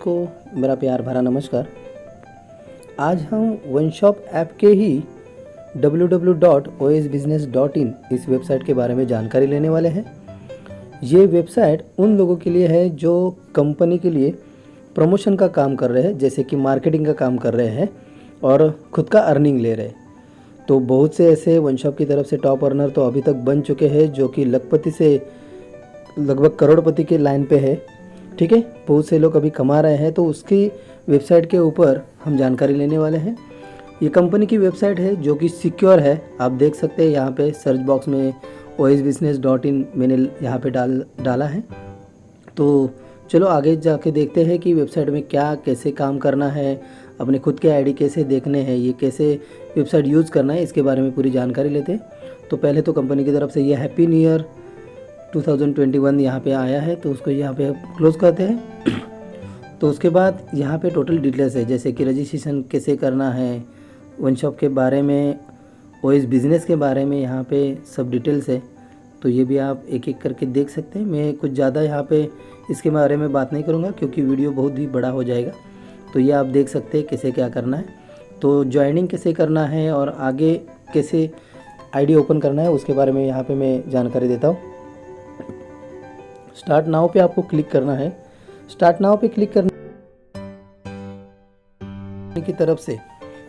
को मेरा प्यार भरा नमस्कार। आज हम वन शॉप ऐप के ही www.osbusiness.in इस वेबसाइट के बारे में जानकारी लेने वाले हैं। ये वेबसाइट उन लोगों के लिए है जो कंपनी के लिए प्रमोशन का काम कर रहे हैं, जैसे कि मार्केटिंग का काम कर रहे हैं और ख़ुद का अर्निंग ले रहे हैं। तो बहुत से ऐसे वन शॉप की तरफ से टॉप अर्नर तो अभी तक बन चुके हैं जो कि लखपति से लगभग करोड़पति के लाइन पे है। ठीक है, बहुत से लोग अभी कमा रहे हैं, तो उसकी वेबसाइट के ऊपर हम जानकारी लेने वाले हैं। ये कंपनी की वेबसाइट है जो कि सिक्योर है। आप देख सकते हैं यहाँ पे सर्च बॉक्स में osbusiness.in मैंने यहाँ पे डाला है। तो चलो आगे जाके देखते हैं कि वेबसाइट में क्या कैसे काम करना है, अपने खुद के आईडी कैसे देखने हैं, ये कैसे वेबसाइट यूज़ करना है, इसके बारे में पूरी जानकारी लेते हैं। तो पहले तो कंपनी की तरफ से ये हैप्पी न्यू ईयर 2021 यहाँ पे आया है, तो उसको यहाँ पे क्लोज करते हैं। तो उसके बाद यहाँ पे टोटल डिटेल्स है, जैसे कि रजिस्ट्रेशन कैसे करना है, वन शॉप के बारे में, ओएस बिज़नेस के बारे में यहाँ पे सब डिटेल्स है। तो ये भी आप एक एक करके देख सकते हैं। मैं कुछ ज़्यादा यहाँ पे इसके बारे में बात नहीं करूँगा क्योंकि वीडियो बहुत ही बड़ा हो जाएगा। तो ये आप देख सकते हैं कैसे क्या करना है। तो ज्वाइनिंग कैसे करना है और आगे कैसे आईडी ओपन करना है उसके बारे में यहाँ पे मैं जानकारी देता हूँ। स्टार्ट नाउ पे आपको क्लिक करना है। स्टार्ट नाउ पे क्लिक करने की तरफ से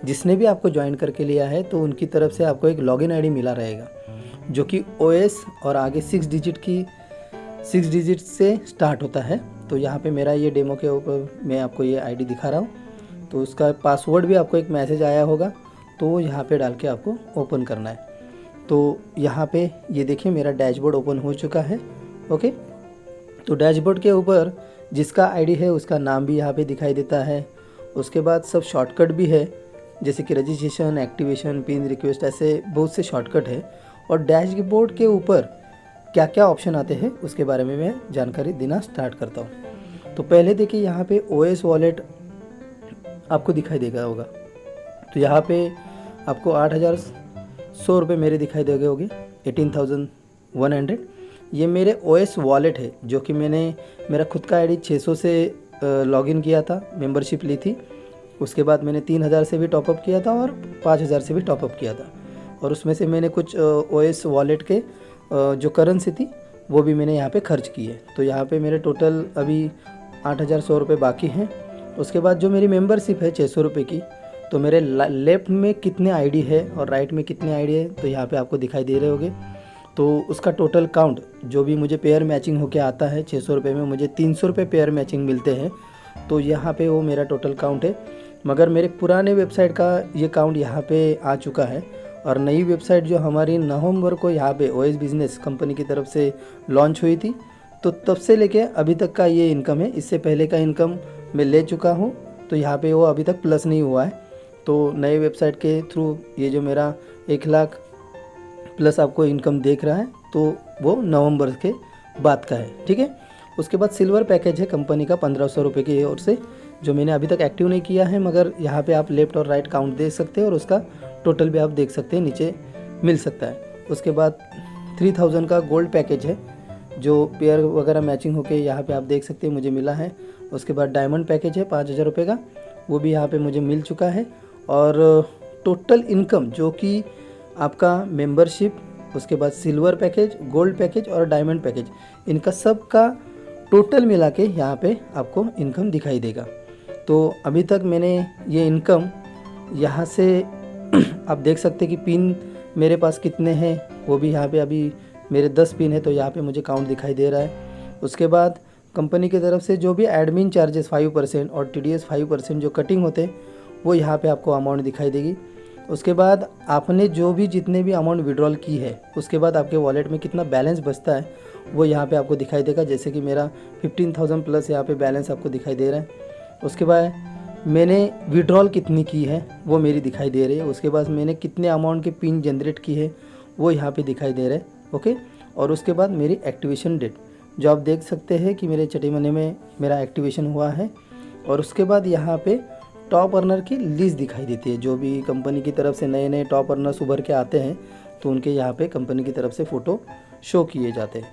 जिसने भी आपको ज्वाइन करके लिया है तो उनकी तरफ से आपको एक लॉगिन आईडी मिला रहेगा जो कि ओएस और आगे 6 डिजिट से स्टार्ट होता है। तो यहाँ पे मेरा ये डेमो के ऊपर मैं आपको ये आईडी दिखा रहा हूँ। तो उसका पासवर्ड भी आपको एक मैसेज आया होगा, तो यहाँ पे डाल के आपको ओपन करना है। तो यहाँ पे ये देखिए मेरा डैशबोर्ड ओपन हो चुका है। ओके, तो डैशबोर्ड के ऊपर जिसका आईडी है उसका नाम भी यहाँ पे दिखाई देता है। उसके बाद सब शॉर्टकट भी है, जैसे कि रजिस्ट्रेशन, एक्टिवेशन, पिन रिक्वेस्ट, ऐसे बहुत से शॉर्टकट है। और डैशबोर्ड के ऊपर क्या क्या ऑप्शन आते हैं उसके बारे में मैं जानकारी देना स्टार्ट करता हूँ। तो पहले देखिए यहाँ पे ओएस वॉलेट आपको दिखाई देगा होगा। तो यहाँ पे आपको 8,100 रुपये मेरे दिखाई देंगे होंगे, 18,100। ये मेरे ओएस वॉलेट है जो कि मैंने मेरा खुद का आईडी 600 से लॉगिन किया था, मेंबरशिप ली थी। उसके बाद मैंने 3,000 से भी टॉपअप किया था और 5,000 से भी टॉपअप किया था। और उसमें से मैंने कुछ ओएस वॉलेट के जो करेंसी थी वो भी मैंने यहाँ पे खर्च की है। तो यहाँ पे मेरे टोटल अभी 8,100 रुपये बाकी हैं। उसके बाद जो मेरी मेंबरशिप है 600 रुपये की, तो मेरे लेफ़्ट में कितने आईडी है और राइट में कितने आईडी है तो यहाँ पे आपको दिखाई दे रहे होंगे। तो उसका टोटल काउंट जो भी मुझे पेयर मैचिंग होके आता है 600 रुपये में मुझे 300 रुपये पेयर मैचिंग मिलते हैं। तो यहाँ पे वो मेरा टोटल काउंट है। मगर मेरे पुराने वेबसाइट का ये काउंट यहाँ पे आ चुका है और नई वेबसाइट जो हमारी नवंबर को यहाँ पे ओएस बिज़नेस कंपनी की तरफ से लॉन्च हुई थी, तो तब से लेके अभी तक का ये इनकम है। इससे पहले का इनकम मैं ले चुका हूँ, तो यहाँ पे वो अभी तक प्लस नहीं हुआ है। तो नए वेबसाइट के थ्रू ये जो मेरा 1 लाख प्लस आपको इनकम देख रहा है, तो वो नवंबर के बाद का है। ठीक है, उसके बाद सिल्वर पैकेज है कंपनी का 1,500 रुपये की ओर से, जो मैंने अभी तक एक्टिव नहीं किया है। मगर यहाँ पे आप लेफ़्ट और राइट काउंट देख सकते हैं और उसका टोटल भी आप देख सकते हैं, नीचे मिल सकता है। उसके बाद 3,000 का गोल्ड पैकेज है जो पेयर वगैरह मैचिंग होके यहाँ पे आप देख सकते हैं मुझे मिला है। उसके बाद डायमंड पैकेज है 5,000 रुपये का, वो भी यहाँ पे मुझे मिल चुका है। और टोटल इनकम जो कि आपका मेंबरशिप, उसके बाद सिल्वर पैकेज, गोल्ड पैकेज और डायमंड पैकेज, इनका सब का टोटल मिला के यहाँ पे आपको इनकम दिखाई देगा। तो अभी तक मैंने ये इनकम यहाँ से आप देख सकते हैं कि पिन मेरे पास कितने हैं, वो भी यहाँ पे अभी मेरे 10 पिन है, तो यहाँ पे मुझे काउंट दिखाई दे रहा है। उसके बाद कंपनी की तरफ से जो भी एडमिन चार्जेस 5% और TDS 5% जो कटिंग होते हैं वो यहाँ पे आपको अमाउंट दिखाई देगी। उसके बाद आपने जो भी जितने भी अमाउंट विड्रॉल की है उसके बाद आपके वॉलेट में कितना बैलेंस बचता है वो यहाँ पे आपको दिखाई देगा। जैसे कि मेरा 15,000 प्लस यहाँ पे बैलेंस आपको दिखाई दे रहा है। उसके बाद मैंने विड्रॉल कितनी की है वो मेरी दिखाई दे रही है। उसके बाद मैंने कितने अमाउंट के पिन जनरेट की है वो यहाँ पे दिखाई दे रहा है। ओके, और उसके बाद मेरी एक्टिवेशन डेट जो आप देख सकते हैं कि मेरे छठे महीने में मेरा एक्टिवेशन हुआ है। और उसके बाद यहाँ पे टॉप अर्नर की लिस्ट दिखाई देती है। जो भी कंपनी की तरफ से नए नए टॉप अर्नर्स उभर के आते हैं तो उनके यहाँ पे कंपनी की तरफ से फ़ोटो शो किए जाते हैं।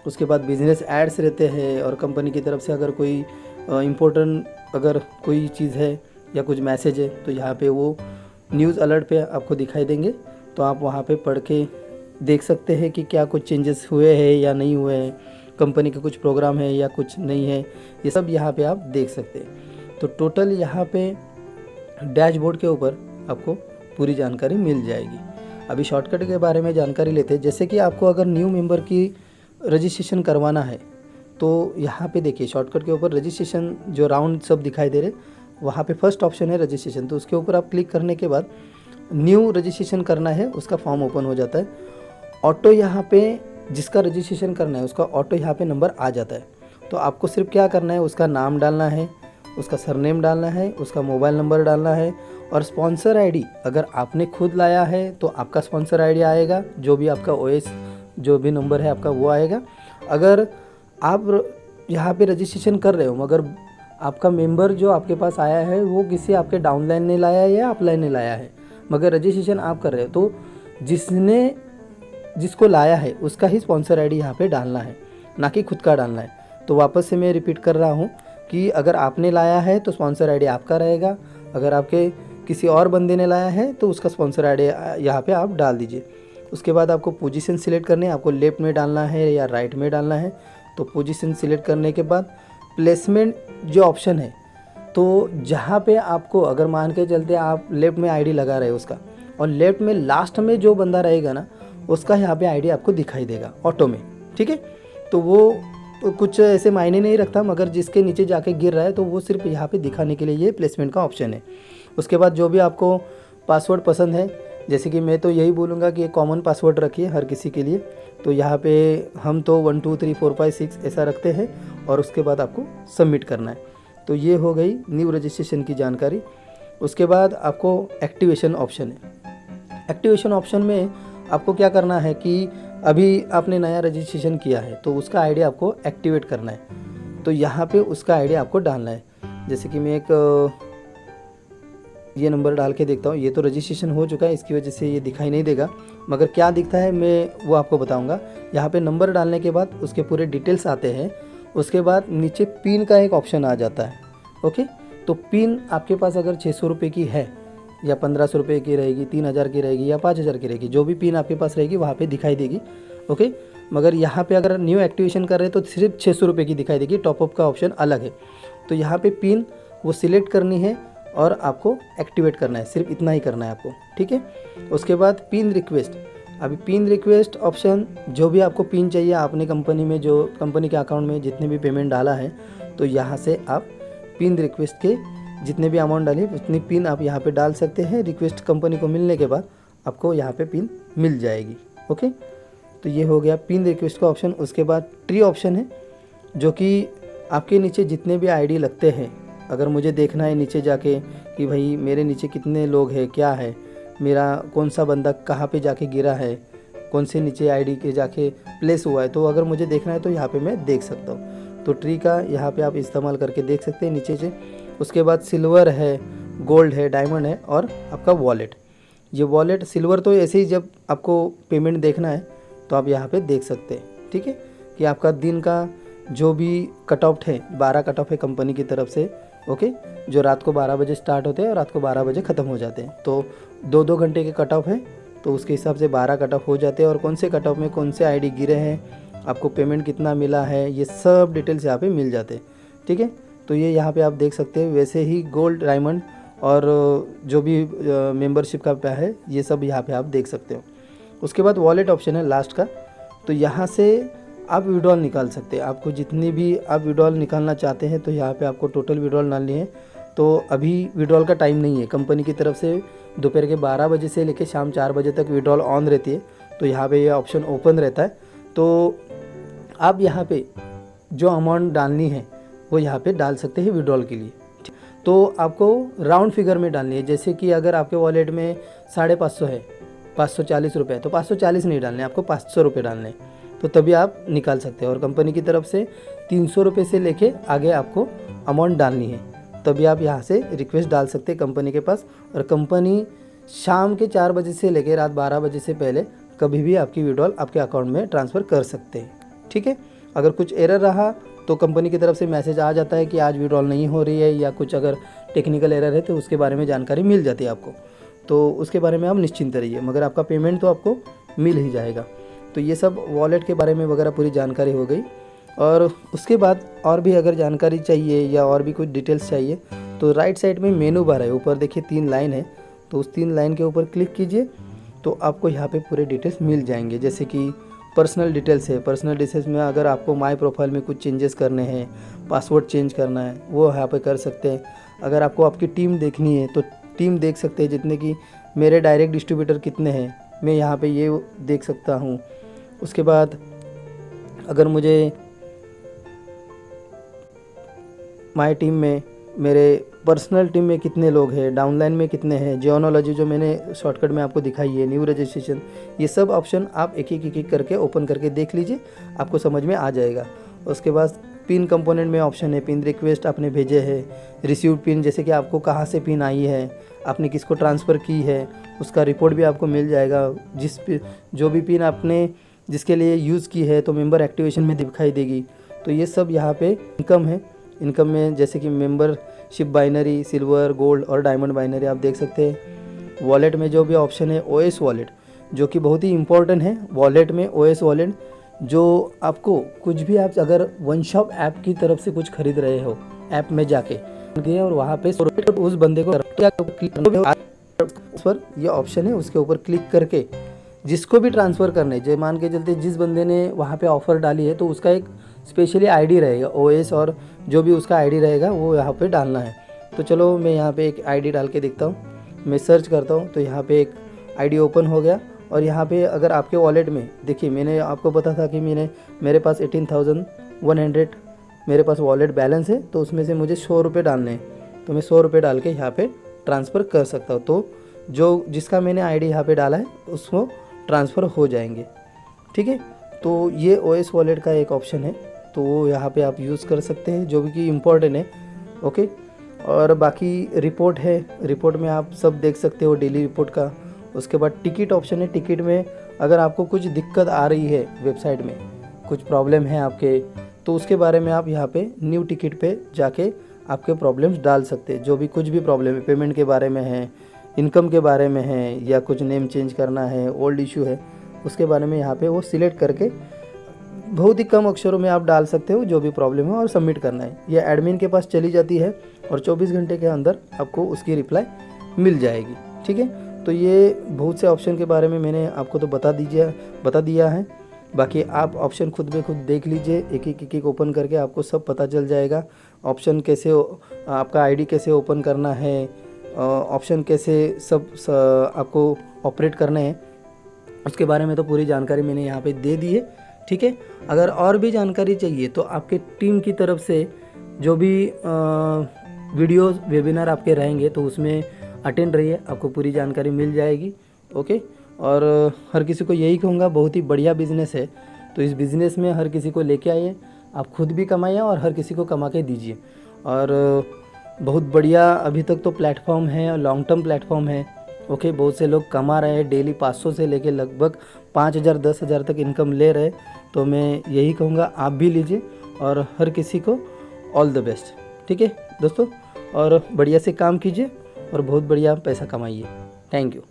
उसके बाद बिज़नेस एड्स रहते हैं और कंपनी की तरफ से अगर कोई इम्पोर्टेंट अगर कोई चीज़ है या कुछ मैसेज है तो यहाँ पे वो न्यूज़ अलर्ट पे आपको दिखाई देंगे। तो आप वहाँ पे पढ़ के देख सकते हैं कि क्या कुछ चेंजेस हुए हैं या नहीं हुए हैं, कंपनी के कुछ प्रोग्राम है या कुछ नहीं है, ये सब यहाँ पे आप देख सकते हैं। तो टोटल यहाँ पे डैशबोर्ड के ऊपर आपको पूरी जानकारी मिल जाएगी। अभी शॉर्टकट के बारे में जानकारी लेते हैं। जैसे कि आपको अगर न्यू मेंबर की रजिस्ट्रेशन करवाना है तो यहाँ पे देखिए शॉर्टकट के ऊपर रजिस्ट्रेशन जो राउंड सब दिखाई दे रहे, वहाँ पे फर्स्ट ऑप्शन है रजिस्ट्रेशन। तो उसके ऊपर आप क्लिक करने के बाद न्यू रजिस्ट्रेशन करना है, उसका फॉर्म ओपन हो जाता है। ऑटो यहाँ पे जिसका रजिस्ट्रेशन करना है उसका ऑटो यहाँ पे नंबर आ जाता है। तो आपको सिर्फ क्या करना है, उसका नाम डालना है, उसका सरनेम डालना है, उसका मोबाइल नंबर डालना है और स्पॉन्सर आईडी अगर आपने खुद लाया है तो आपका स्पॉन्सर आईडी आएगा, जो भी आपका ओएस जो भी नंबर है आपका वो आएगा। अगर आप यहाँ पे रजिस्ट्रेशन कर रहे हो मगर आपका मेंबर जो आपके पास आया है वो किसी आपके डाउनलाइन ने लाया है या अपलाइन ने लाया है, मगर रजिस्ट्रेशन आप कर रहे हो तो जिसको लाया है उसका ही स्पॉन्सर आईडी यहाँ पे डालना है, ना कि खुद का डालना है। तो वापस से मैं रिपीट कर रहा हूँ कि अगर आपने लाया है तो स्पॉन्सर आईडी आपका रहेगा, अगर आपके किसी और बंदे ने लाया है तो उसका स्पॉन्सर आईडी यहाँ पे आप डाल दीजिए। उसके बाद आपको पोजीशन सिलेक्ट करनी है, आपको लेफ़्ट में डालना है या राइट में डालना है। तो पोजीशन सिलेक्ट करने के बाद प्लेसमेंट जो ऑप्शन है, तो जहाँ पे आपको अगर मान के चलते आप लेफ़्ट में आईडी लगा रहे हो उसका, और लेफ़्ट में लास्ट में जो बंदा रहेगा ना उसका यहाँ पे आईडी आपको दिखाई देगा ऑटो में, ठीक है। तो वो कुछ ऐसे मायने नहीं रखता, मगर जिसके नीचे जाके गिर रहा है तो वो सिर्फ यहाँ पे दिखाने के लिए ये प्लेसमेंट का ऑप्शन है। उसके बाद जो भी आपको पासवर्ड पसंद है, जैसे कि मैं तो यही बोलूँगा कि एक कॉमन पासवर्ड रखिए हर किसी के लिए। तो यहाँ पे हम तो 1 2 3 4 5 6 ऐसा रखते हैं और उसके बाद आपको सबमिट करना है। तो ये हो गई न्यू रजिस्ट्रेशन की जानकारी। उसके बाद आपको एक्टिवेशन ऑप्शन है। एक्टिवेशन ऑप्शन में आपको क्या करना है कि अभी आपने नया रजिस्ट्रेशन किया है तो उसका आईडी आपको एक्टिवेट करना है। तो यहाँ पे उसका आईडी आपको डालना है। जैसे कि मैं एक ये नंबर डाल के देखता हूँ। ये तो रजिस्ट्रेशन हो चुका है, इसकी वजह से ये दिखाई नहीं देगा, मगर क्या दिखता है मैं वो आपको बताऊँगा। यहाँ पे नंबर डालने के बाद उसके पूरे डिटेल्स आते हैं। उसके बाद नीचे पिन का एक ऑप्शन आ जाता है। ओके, तो पिन आपके पास अगर 600 रुपये की है या 1500 रुपये की रहेगी, 3000 की रहेगी या 5000 की रहेगी, जो भी पिन आपके पास रहेगी वहाँ पे दिखाई देगी। ओके, मगर यहाँ पे अगर न्यू एक्टिवेशन कर रहे हैं तो सिर्फ 600 रुपये की दिखाई देगी, टॉपअप का ऑप्शन अलग है। तो यहाँ पे पिन वो सिलेक्ट करनी है और आपको एक्टिवेट करना है, सिर्फ इतना ही करना है आपको, ठीक है। उसके बाद पिन रिक्वेस्ट। अभी पिन रिक्वेस्ट ऑप्शन, जो भी आपको पिन चाहिए आपने कंपनी में, जो कंपनी के अकाउंट में जितने भी पेमेंट डाला है, तो यहाँ से आप पिन रिक्वेस्ट के जितने भी अमाउंट डाली उतनी पिन आप यहाँ पे डाल सकते हैं। रिक्वेस्ट कंपनी को मिलने के बाद आपको यहाँ पे पिन मिल जाएगी। ओके, तो ये हो गया पिन रिक्वेस्ट का ऑप्शन। उसके बाद ट्री ऑप्शन है, जो कि आपके नीचे जितने भी आईडी लगते हैं, अगर मुझे देखना है नीचे जाके कि भाई मेरे नीचे कितने लोग हैं, क्या है, मेरा कौन सा बंदा कहाँ पे जाके गिरा है, कौन से नीचे आईडी के जाके प्लेस हुआ है, तो अगर मुझे देखना है तो यहाँ पे मैं देख सकता हूँ। तो ट्री का यहाँ पे आप इस्तेमाल करके देख सकते हैं नीचे से। उसके बाद सिल्वर है, गोल्ड है, डायमंड है और आपका वॉलेट। ये वॉलेट सिल्वर तो ऐसे ही जब आपको पेमेंट देखना है तो आप यहाँ पे देख सकते हैं, ठीक है, कि आपका दिन का जो भी कट ऑफ है, 12 कट ऑफ है कंपनी की तरफ से। ओके, जो रात को 12 बजे स्टार्ट होते हैं और रात को 12 बजे ख़त्म हो जाते हैं। तो 2-2 घंटे के कट ऑफ है, तो उसके हिसाब से 12 कट ऑफ हो जाते हैं। और कौन से कट ऑफ में कौन से आईडी गिरे हैं, आपको पेमेंट कितना मिला है, ये सब डिटेल्स यहाँ पे मिल जाते हैं, ठीक है। तो ये यहाँ पे आप देख सकते हैं। वैसे ही गोल्ड, डायमंड और जो भी मेंबरशिप का है, ये सब यहाँ पे आप देख सकते हो। उसके बाद वॉलेट ऑप्शन है लास्ट का। तो यहाँ से आप विड्रॉल निकाल सकते हैं। आपको जितनी भी आप विड्रॉल निकालना चाहते हैं तो यहाँ पे आपको टोटल विड्रॉल डालनी है। तो अभी विड्रॉल का टाइम नहीं है, कंपनी की तरफ से दोपहर के 12 बजे से लेकर शाम 4 बजे तक विड्रॉल ऑन रहती है। तो यहाँ पे ये ऑप्शन ओपन रहता है। तो आप यहाँ पे जो अमाउंट डालनी है वो यहाँ पे डाल सकते हैं विड्रॉल के लिए। तो आपको राउंड फिगर में डालनी है। जैसे कि अगर आपके वॉलेट में 550 है, 540 रुपये है, तो 540 नहीं डालने, आपको 500 रुपये डालने, तो तभी आप निकाल सकते हैं। और कंपनी की तरफ से 300 रुपये से लेके आगे आपको अमाउंट डालनी है, तभी आप यहाँ से रिक्वेस्ट डाल सकते हैं कंपनी के पास। और कंपनी शाम के 4 बजे से लेकर रात 12 बजे से पहले कभी भी आपकी विड्रॉल आपके अकाउंट में ट्रांसफ़र कर सकते हैं, ठीक है। अगर कुछ एरर रहा तो कंपनी की तरफ से मैसेज आ जाता है कि आज विड्रॉल नहीं हो रही है, या कुछ अगर टेक्निकल एरर है तो उसके बारे में जानकारी मिल जाती है आपको, तो उसके बारे में आप निश्चिंत रहिए, मगर आपका पेमेंट तो आपको मिल ही जाएगा। तो ये सब वॉलेट के बारे में वगैरह पूरी जानकारी हो गई। और उसके बाद और भी अगर जानकारी चाहिए या और भी कुछ डिटेल्स चाहिए तो राइट साइड में मेनू बार है, ऊपर देखिए 3 लाइन है, तो उस 3 लाइन के ऊपर क्लिक कीजिए तो आपको यहाँ पे पूरे डिटेल्स मिल जाएंगे। जैसे कि पर्सनल डिटेल्स है, पर्सनल डिटेल्स में अगर आपको माई प्रोफाइल में कुछ चेंजेस करने हैं, पासवर्ड चेंज करना है, वो यहाँ पे कर सकते हैं। अगर आपको आपकी टीम देखनी है तो टीम देख सकते हैं, जितने कि मेरे डायरेक्ट डिस्ट्रीब्यूटर कितने हैं मैं यहाँ पे ये देख सकता हूँ। उसके बाद अगर मुझे माई टीम में मेरे पर्सनल टीम में कितने लोग हैं, डाउनलाइन में कितने हैं, जियोनोलॉजी जो मैंने शॉर्टकट में आपको दिखाई है, न्यू रजिस्ट्रेशन, ये सब ऑप्शन आप एक एक करके ओपन करके देख लीजिए, आपको समझ में आ जाएगा। उसके बाद पिन कंपोनेंट में ऑप्शन है, पिन रिक्वेस्ट आपने भेजे है, रिसीव्ड पिन जैसे कि आपको कहाँ से पिन आई है, आपने किसको ट्रांसफ़र की है, उसका रिपोर्ट भी आपको मिल जाएगा। जो भी पिन आपने जिसके लिए यूज़ की है तो मेंबर एक्टिवेशन में दिखाई देगी। तो ये सब यहाँ पे इनकम है। इनकम में जैसे कि मेंबरशिप बाइनरी, सिल्वर, गोल्ड और डायमंड बाइनरी आप देख सकते हैं। वॉलेट में जो भी ऑप्शन है ओएस वॉलेट, जो कि बहुत ही इंपॉर्टेंट है। वॉलेट में ओएस वॉलेट जो आपको कुछ भी आप अगर वन शॉप ऐप की तरफ से कुछ खरीद रहे हो, ऐप में जाके और वहाँ पे उस बंदे को पर ये ऑप्शन है, उसके ऊपर क्लिक करके जिसको भी ट्रांसफ़र करने, जैसे मान के चलते जिस बंदे ने वहाँ पे ऑफ़र डाली है तो उसका एक स्पेशली आईडी रहेगा ओएस, और जो भी उसका आईडी रहेगा वो यहाँ पे डालना है। तो चलो मैं यहाँ पे एक आईडी डाल के देखता हूँ, मैं सर्च करता हूँ तो यहाँ पे एक आईडी ओपन हो गया। और यहाँ पे अगर आपके वॉलेट में देखिए, मैंने आपको पता था कि मेरे पास 18,100 मेरे पास वॉलेट बैलेंस है, तो उसमें से मुझे 100 रुपये डालने हैं, तो मैं 100 रुपये डाल के यहाँ पे ट्रांसफ़र कर सकता हूँ। तो जो जिसका मैंने आईडी यहाँ पे डाला है उसको ट्रांसफ़र हो जाएंगे, ठीक है। तो ये ओएस वॉलेट का एक ऑप्शन है, तो वो यहाँ पे आप यूज़ कर सकते हैं, जो भी कि इम्पोर्टेंट है, ओके। और बाकी रिपोर्ट है, रिपोर्ट में आप सब देख सकते हो डेली रिपोर्ट का। उसके बाद टिकट ऑप्शन है, टिकट में अगर आपको कुछ दिक्कत आ रही है, वेबसाइट में कुछ प्रॉब्लम है आपके, तो उसके बारे में आप यहाँ पे न्यू टिकट पे जाके आपके प्रॉब्लम्स डाल सकते हैं। जो भी कुछ भी प्रॉब्लम है, पेमेंट के बारे में है, इनकम के बारे में है, या कुछ नेम चेंज करना है, ओल्ड इशू है, उसके बारे में यहाँ पे वो सिलेक्ट करके बहुत ही कम अक्षरों में आप डाल सकते हो जो भी प्रॉब्लम है, और सबमिट करना है। ये एडमिन के पास चली जाती है और 24 घंटे के अंदर आपको उसकी रिप्लाई मिल जाएगी, ठीक है। तो ये बहुत से ऑप्शन के बारे में मैंने आपको तो बता दिया है। बाकी आप ऑप्शन खुद में खुद देख लीजिए, एक एक ओपन करके आपको सब पता चल जाएगा। ऑप्शन कैसे, आपका आईडी कैसे ओपन करना है, ऑप्शन कैसे सब आपको ऑपरेट करने हैं, उसके बारे में तो पूरी जानकारी मैंने यहाँ पे दे दी है, ठीक है। अगर और भी जानकारी चाहिए तो आपके टीम की तरफ से जो भी वीडियोस वेबिनार आपके रहेंगे तो उसमें अटेंड रहिए, आपको पूरी जानकारी मिल जाएगी, ओके। और हर किसी को यही कहूँगा, बहुत ही बढ़िया बिज़नेस है, तो इस बिज़नेस में हर किसी को लेके आइए, आप खुद भी कमाइए और हर किसी को कमा के दीजिए। और बहुत बढ़िया अभी तक तो प्लेटफॉर्म है, लॉन्ग टर्म प्लेटफॉर्म है, ओके। बहुत से लोग कमा रहे हैं, डेली 500 से लेके लगभग 5,000 10,000 तक इनकम ले रहे, तो मैं यही कहूँगा आप भी लीजिए और हर किसी को ऑल द बेस्ट, ठीक है दोस्तों। और बढ़िया से काम कीजिए और बहुत बढ़िया पैसा कमाइए। Thank you.